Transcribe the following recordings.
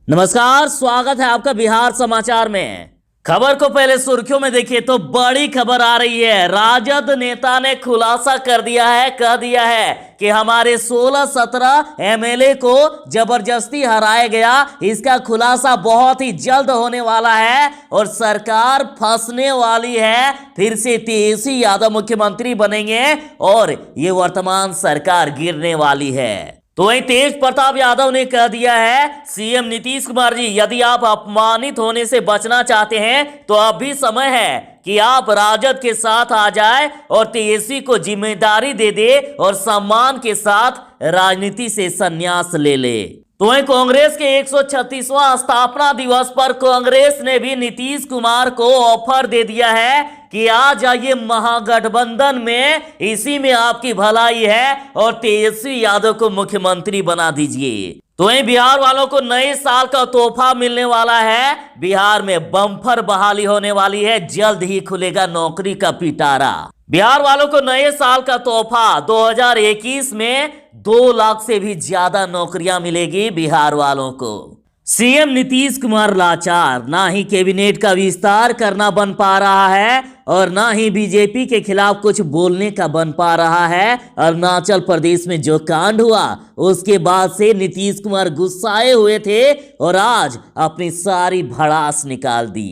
नमस्कार, स्वागत है आपका बिहार समाचार में। खबर को पहले सुर्खियों में देखिए तो बड़ी खबर आ रही है। राजद नेता ने खुलासा कर दिया है, कह दिया है कि हमारे 16-17 एमएलए को जबरदस्ती हराया गया। इसका खुलासा बहुत ही जल्द होने वाला है और सरकार फंसने वाली है। फिर से तेजस्वी यादव मुख्यमंत्री बनेंगे और ये वर्तमान सरकार गिरने वाली है। तो वहीं तेज प्रताप यादव ने कह दिया है, सीएम नीतीश कुमार जी, यदि आप अपमानित होने से बचना चाहते हैं तो अब भी समय है कि आप राजद के साथ आ जाए और तेजस्वी को जिम्मेदारी दे दे और सम्मान के साथ राजनीति से संन्यास ले ले। तो वहीं कांग्रेस के 136वां स्थापना दिवस पर कांग्रेस ने भी नीतीश कुमार को ऑफर दे दिया है कि आ जाइए महागठबंधन में, इसी में आपकी भलाई है और तेजस्वी यादव को मुख्यमंत्री बना दीजिए। तो वहीं बिहार वालों को नए साल का तोहफा मिलने वाला है। बिहार में बम्पर बहाली होने वाली है, जल्द ही खुलेगा नौकरी का पिटारा। बिहार वालों को नए साल का तोहफा 2021 में 2 लाख से भी ज्यादा नौकरियां मिलेगी बिहार वालों को। सीएम नीतीश कुमार लाचार, ना ही कैबिनेट का विस्तार करना बन पा रहा है और ना ही बीजेपी के खिलाफ कुछ बोलने का बन पा रहा है। अरुणाचल प्रदेश में जो कांड हुआ उसके बाद से नीतीश कुमार गुस्साए हुए थे और आज अपनी सारी भड़ास निकाल दी।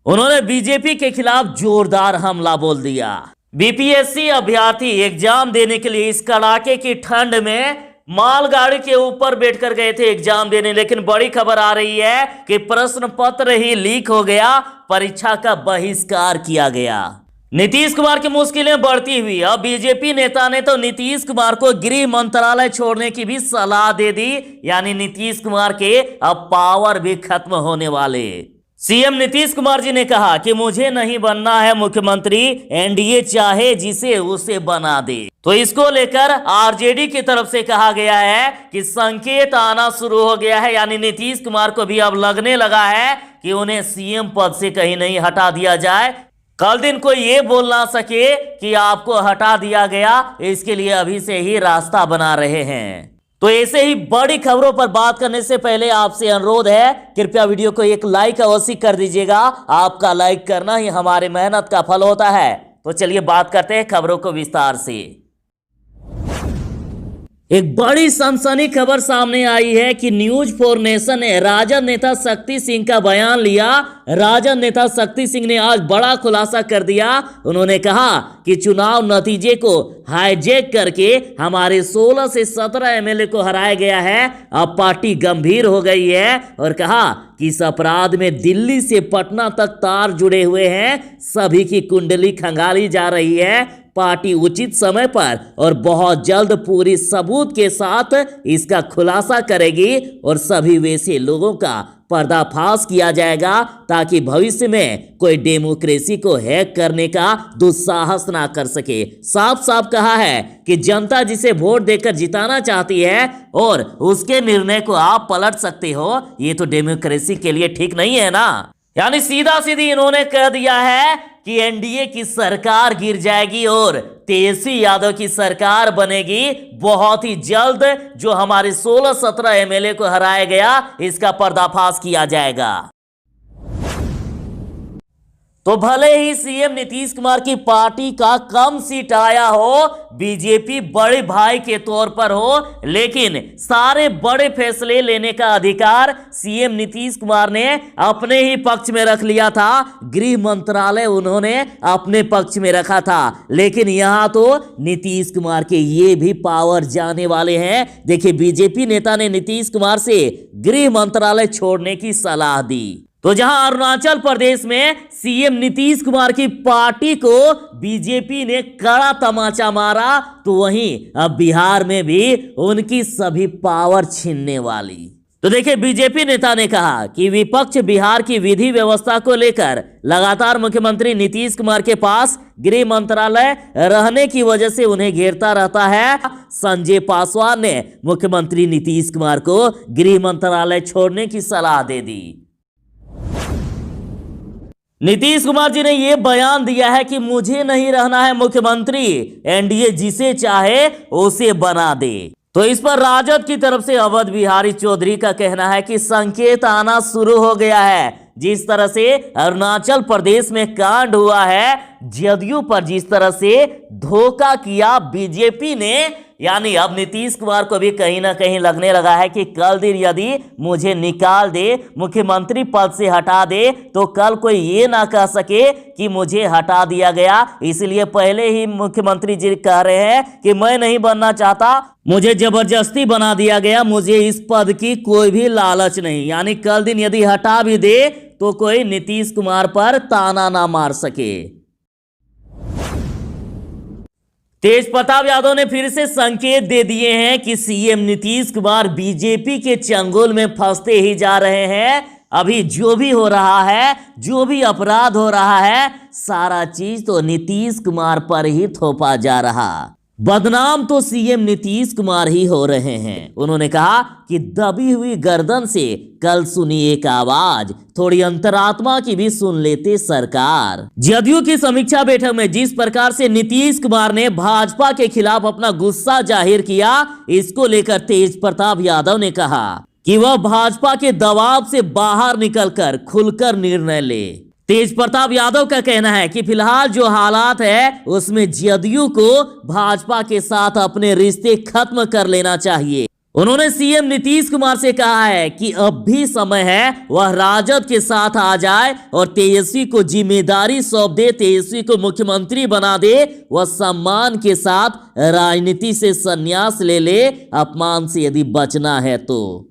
उन्होंने बीजेपी के खिलाफ जोरदार हमला बोल दिया। बीपीएससी अभ्यर्थी एग्जाम देने के लिए इस कड़ाके की ठंड में मालगाड़ी के ऊपर बैठकर गए थे एग्जाम देने, लेकिन बड़ी खबर आ रही है कि प्रश्न पत्र ही लीक हो गया, परीक्षा का बहिष्कार किया गया। नीतीश कुमार की मुश्किलें बढ़ती हुई। अब बीजेपी नेता ने तो नीतीश कुमार को गृह मंत्रालय छोड़ने की भी सलाह दे दी, यानी नीतीश कुमार के अब पावर भी खत्म होने वाले। सीएम नीतीश कुमार जी ने कहा कि मुझे नहीं बनना है मुख्यमंत्री, एनडीए चाहे जिसे उसे बना दे। तो इसको लेकर आरजेडी की तरफ से कहा गया है कि संकेत आना शुरू हो गया है, यानी नीतीश कुमार को भी अब लगने लगा है कि उन्हें सीएम पद से कहीं नहीं हटा दिया जाए। कल दिन कोई ये बोल ना सके कि आपको हटा दिया गया, इसके लिए अभी से ही रास्ता बना रहे हैं। तो ऐसे ही बड़ी खबरों पर बात करने से पहले आपसे अनुरोध है, कृपया वीडियो को एक लाइक अवश्य कर दीजिएगा। आपका लाइक करना ही हमारे मेहनत का फल होता है। तो चलिए बात करते हैं खबरों को विस्तार से। एक बड़ी सनसनी खबर सामने आई है कि न्यूज4नेशन ने राजद नेता शक्ति सिंह का बयान लिया। राजद नेता शक्ति सिंह ने आज बड़ा खुलासा कर दिया। उन्होंने कहा कि चुनाव नतीजे को हाईजैक करके हमारे 16 से 17 एमएलए को हराया गया है। अब पार्टी गंभीर हो गई है और कहा कि इस अपराध में दिल्ली से पटना तक तार जुड़े हुए हैं, सभी की कुंडली खंगाली जा रही है। पार्टी उचित समय पर और बहुत जल्द पूरी सबूत के साथ इसका खुलासा करेगी और सभी वैसे लोगों का पर्दाफाश किया जाएगा ताकि भविष्य में कोई डेमोक्रेसी को हैक करने का दुस्साहस ना कर सके। साफ साफ कहा है कि जनता जिसे वोट देकर जिताना चाहती है और उसके निर्णय को आप पलट सकते हो, ये तो डेमोक्रेसी के लिए ठीक नहीं है ना। यानी सीधा सीधी इन्होंने कह दिया है कि एनडीए की सरकार गिर जाएगी और तेजस्वी यादव की सरकार बनेगी बहुत ही जल्द। जो हमारे 16-17 एमएलए को हराया गया, इसका पर्दाफाश किया जाएगा। तो भले ही सीएम नीतीश कुमार की पार्टी का कम सीट आया हो, बीजेपी बड़े भाई के तौर पर हो, लेकिन सारे बड़े फैसले लेने का अधिकार सीएम नीतीश कुमार ने अपने ही पक्ष में रख लिया था। गृह मंत्रालय उन्होंने अपने पक्ष में रखा था, लेकिन यहां तो नीतीश कुमार के ये भी पावर जाने वाले हैं। देखिए, बीजेपी नेता ने नीतीश कुमार से गृह मंत्रालय छोड़ने की सलाह दी। तो जहां अरुणाचल प्रदेश में सीएम नीतीश कुमार की पार्टी को बीजेपी ने कड़ा तमाचा मारा, तो वहीं अब बिहार में भी उनकी सभी पावर छीनने वाली। तो देखिए, बीजेपी नेता ने कहा कि विपक्ष बिहार की विधि व्यवस्था को लेकर लगातार मुख्यमंत्री नीतीश कुमार के पास गृह मंत्रालय रहने की वजह से उन्हें घेरता रहता है। संजय पासवान ने मुख्यमंत्री नीतीश कुमार को गृह मंत्रालय छोड़ने की सलाह दे दी। नीतीश कुमार जी ने यह बयान दिया है कि मुझे नहीं रहना है मुख्यमंत्री, एनडीए जिसे चाहे उसे बना दे। तो इस पर राजद की तरफ से अवध बिहारी चौधरी का कहना है कि संकेत आना शुरू हो गया है। जिस तरह से अरुणाचल प्रदेश में कांड हुआ है, जदयू पर जिस तरह से धोखा किया बीजेपी ने, यानी अब नीतीश कुमार को भी कहीं ना कहीं लगने लगा है कि कल दिन यदि मुझे निकाल दे, मुख्यमंत्री पद से हटा दे, तो कल कोई ये ना कह सके कि मुझे हटा दिया गया। इसलिए पहले ही मुख्यमंत्री जी कह रहे हैं कि मैं नहीं बनना चाहता, मुझे जबरदस्ती बना दिया गया, मुझे इस पद की कोई भी लालच नहीं। यानी कल दिन यदि हटा भी दे तो कोई नीतीश कुमार पर ताना ना मार सके। तेज प्रताप यादव ने फिर से संकेत दे दिए हैं कि सीएम नीतीश कुमार बीजेपी के चंगुल में फंसते ही जा रहे हैं। अभी जो भी हो रहा है, जो भी अपराध हो रहा है, सारा चीज तो नीतीश कुमार पर ही थोपा जा रहा। बदनाम तो सीएम नीतीश कुमार ही हो रहे हैं। उन्होंने कहा कि दबी हुई गर्दन से कल सुनी एक आवाज, थोड़ी अंतरात्मा की भी सुन लेते सरकार। जदयू की समीक्षा बैठक में जिस प्रकार से नीतीश कुमार ने भाजपा के खिलाफ अपना गुस्सा जाहिर किया, इसको लेकर तेज प्रताप यादव ने कहा कि वह भाजपा के दबाव से बाहर निकलकर खुलकर निर्णय ले। तेज प्रताप यादव का कहना है कि फिलहाल जो हालात है उसमें जदयू को भाजपा के साथ अपने रिश्ते खत्म कर लेना चाहिए। उन्होंने सीएम नीतीश कुमार से कहा है कि अब भी समय है, वह राजद के साथ आ जाए और तेजस्वी को जिम्मेदारी सौंप दे, तेजस्वी को मुख्यमंत्री बना दे, वह सम्मान के साथ राजनीति से संन्यास ले ले, अपमान से यदि बचना है तो।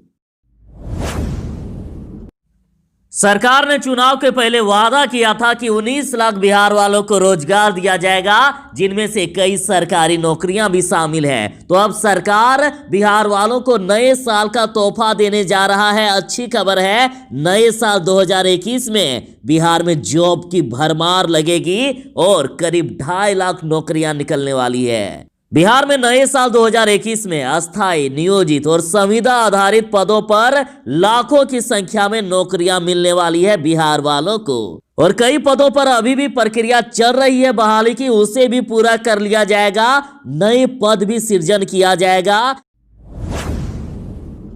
सरकार ने चुनाव के पहले वादा किया था कि 19 लाख बिहार वालों को रोजगार दिया जाएगा, जिनमें से कई सरकारी नौकरियां भी शामिल हैं। तो अब सरकार बिहार वालों को नए साल का तोहफा देने जा रहा है। अच्छी खबर है, नए साल 2021 में बिहार में जॉब की भरमार लगेगी और करीब 2.5 लाख नौकरियां निकलने वाली है। बिहार में नए साल 2021 में अस्थायी, नियोजित और संविदा आधारित पदों पर लाखों की संख्या में नौकरियां मिलने वाली है बिहार वालों को। और कई पदों पर अभी भी प्रक्रिया चल रही है बहाली की, उसे भी पूरा कर लिया जाएगा, नए पद भी सृजन किया जाएगा।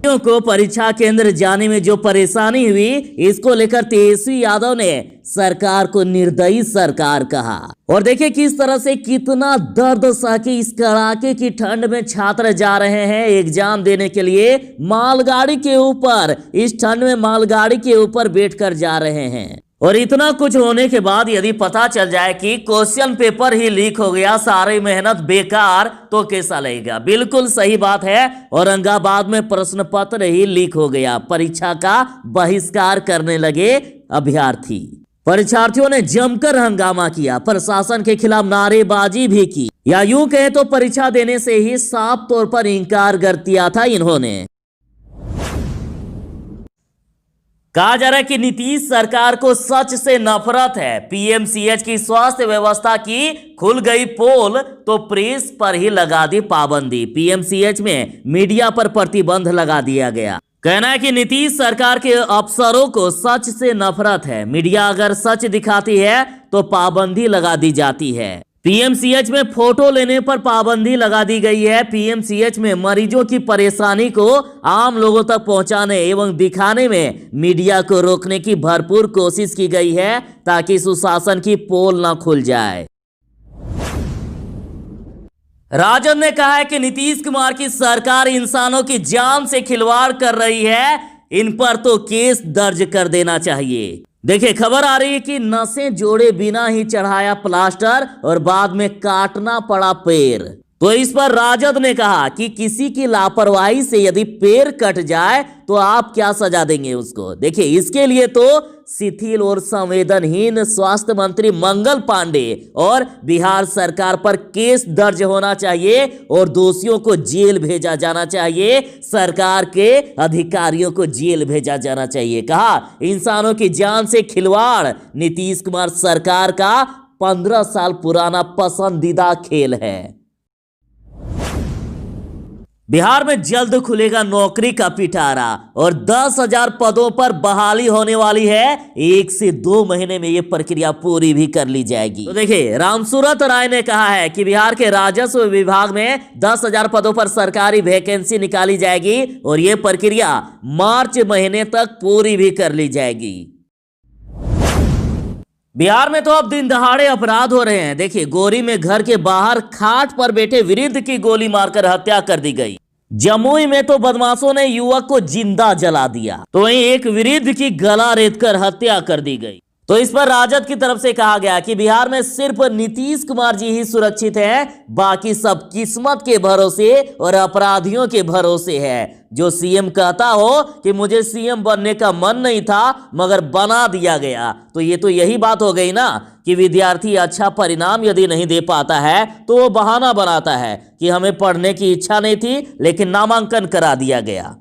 को परीक्षा केंद्र जाने में जो परेशानी हुई, इसको लेकर तेजस्वी यादव ने सरकार को निर्दयी सरकार कहा। और देखिए किस तरह से कितना दर्द सह के इस कड़ाके की ठंड में छात्र जा रहे हैं एग्जाम देने के लिए, मालगाड़ी के ऊपर, इस ठंड में मालगाड़ी के ऊपर बैठकर जा रहे हैं। और इतना कुछ होने के बाद यदि पता चल जाए कि क्वेश्चन पेपर ही लीक हो गया, सारी मेहनत बेकार, तो कैसा लगेगा। बिल्कुल सही बात है। औरंगाबाद में प्रश्न पत्र ही लीक हो गया, परीक्षा का बहिष्कार करने लगे अभ्यर्थी। परीक्षार्थियों ने जमकर हंगामा किया, प्रशासन के खिलाफ नारेबाजी भी की, या यूं कहें तो परीक्षा देने से ही साफ तौर पर इंकार कर दिया था इन्होंने। कहा जा रहा है कि नीतीश सरकार को सच से नफरत है। पीएमसीएच की स्वास्थ्य व्यवस्था की खुल गई पोल तो प्रेस पर ही लगा दी पाबंदी। पीएमसीएच में मीडिया पर प्रतिबंध लगा दिया गया। कहना है कि नीतीश सरकार के अफसरों को सच से नफरत है। मीडिया अगर सच दिखाती है तो पाबंदी लगा दी जाती है। पीएमसीएच में फोटो लेने पर पाबंदी लगा दी गई है। पीएमसीएच में मरीजों की परेशानी को आम लोगों तक पहुंचाने एवं दिखाने में मीडिया को रोकने की भरपूर कोशिश की गई है ताकि सुशासन की पोल न खुल जाए। राजद ने कहा है कि नीतीश कुमार की सरकार इंसानों की जान से खिलवाड़ कर रही है, इन पर तो केस दर्ज कर देना चाहिए। देखिए खबर आ रही है कि नसें जोड़े बिना ही चढ़ाया प्लास्टर और बाद में काटना पड़ा पैर। तो इस पर राजद ने कहा कि किसी की लापरवाही से यदि पैर कट जाए तो आप क्या सजा देंगे उसको। देखिए इसके लिए तो शिथिल और संवेदनहीन स्वास्थ्य मंत्री मंगल पांडे और बिहार सरकार पर केस दर्ज होना चाहिए और दोषियों को जेल भेजा जाना चाहिए, सरकार के अधिकारियों को जेल भेजा जाना चाहिए। कहा इंसानों की जान से खिलवाड़ नीतीश कुमार सरकार का 15 साल पुराना पसंदीदा खेल है। बिहार में जल्द खुलेगा नौकरी का पिटारा और 10,000 पदों पर बहाली होने वाली है। 1 से 2 महीने में यह प्रक्रिया पूरी भी कर ली जाएगी। तो देखिए, रामसूरत राय ने कहा है कि बिहार के राजस्व विभाग में 10,000 पदों पर सरकारी वैकेंसी निकाली जाएगी और यह प्रक्रिया मार्च महीने तक पूरी भी कर ली जाएगी। बिहार में तो अब दिन दहाड़े अपराध हो रहे हैं। देखिए, गोरी में घर के बाहर खाट पर बैठे वृद्ध की गोली मारकर हत्या कर दी गई। जमुई में तो बदमाशों ने युवक को जिंदा जला दिया, तो वहीं एक वृद्ध की गला रेतकर हत्या कर दी गई। तो इस पर राजद की तरफ से कहा गया कि बिहार में सिर्फ नीतीश कुमार जी ही सुरक्षित हैं, बाकी सब किस्मत के भरोसे और अपराधियों के भरोसे है। जो सीएम कहता हो कि मुझे सीएम बनने का मन नहीं था मगर बना दिया गया, तो ये तो यही बात हो गई ना कि विद्यार्थी अच्छा परिणाम यदि नहीं दे पाता है तो वो बहाना बनाता है कि हमें पढ़ने की इच्छा नहीं थी लेकिन नामांकन करा दिया गया।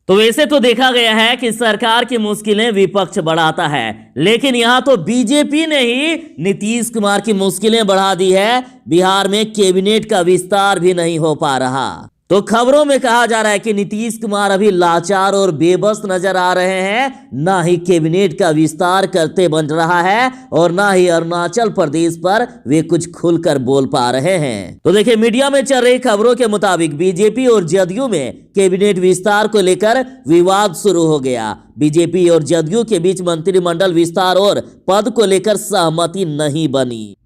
तो वैसे तो देखा गया है कि सरकार की मुश्किलें विपक्ष बढ़ाता है, लेकिन यहां तो बीजेपी ने ही नीतीश कुमार की मुश्किलें बढ़ा दी है। बिहार में कैबिनेट का विस्तार भी नहीं हो पा रहा। तो खबरों में कहा जा रहा है कि नीतीश कुमार अभी लाचार और बेबस नजर आ रहे हैं। ना ही कैबिनेट का विस्तार करते बन रहा है और ना ही अरुणाचल प्रदेश पर वे कुछ खुलकर बोल पा रहे हैं। तो देखिए, मीडिया में चल रही खबरों के मुताबिक बीजेपी और जदयू में कैबिनेट विस्तार को लेकर विवाद शुरू हो गया। बीजेपी और जदयू के बीच मंत्रिमंडल विस्तार और पद को लेकर सहमति नहीं बनी।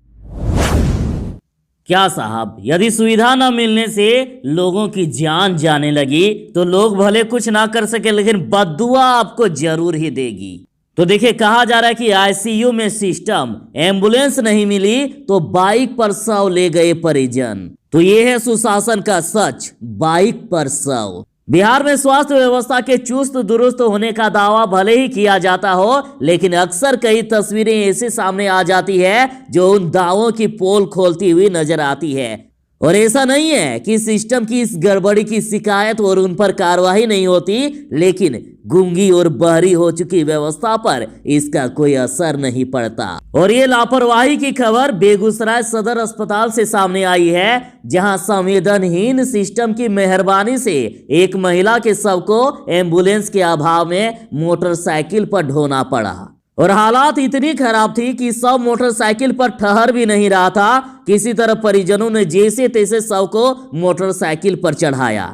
क्या साहब, यदि सुविधा न मिलने से लोगों की जान जाने लगी तो लोग भले कुछ ना कर सके लेकिन बद्दुआ आपको जरूर ही देगी। तो देखिए, कहा जा रहा है कि आईसीयू में सिस्टम, एम्बुलेंस नहीं मिली तो बाइक पर शव ले गए परिजन। तो ये है सुशासन का सच, बाइक पर शव। बिहार में स्वास्थ्य व्यवस्था के चुस्त दुरुस्त होने का दावा भले ही किया जाता हो, लेकिन अक्सर कई तस्वीरें ऐसे सामने आ जाती है जो उन दावों की पोल खोलती हुई नजर आती है। और ऐसा नहीं है कि सिस्टम की इस गड़बड़ी की शिकायत और उन पर कार्रवाई नहीं होती, लेकिन गूंगी और बहरी हो चुकी व्यवस्था पर इसका कोई असर नहीं पड़ता। और ये लापरवाही की खबर बेगूसराय सदर अस्पताल से सामने आई है, जहां संवेदनहीन सिस्टम की मेहरबानी से एक महिला के शव को एम्बुलेंस के अभाव में मोटरसाइकिल पर ढोना पड़ा। और हालात इतनी खराब थी कि शव मोटरसाइकिल पर ठहर भी नहीं रहा था। किसी तरह परिजनों ने जैसे तैसे शव को मोटरसाइकिल पर चढ़ाया।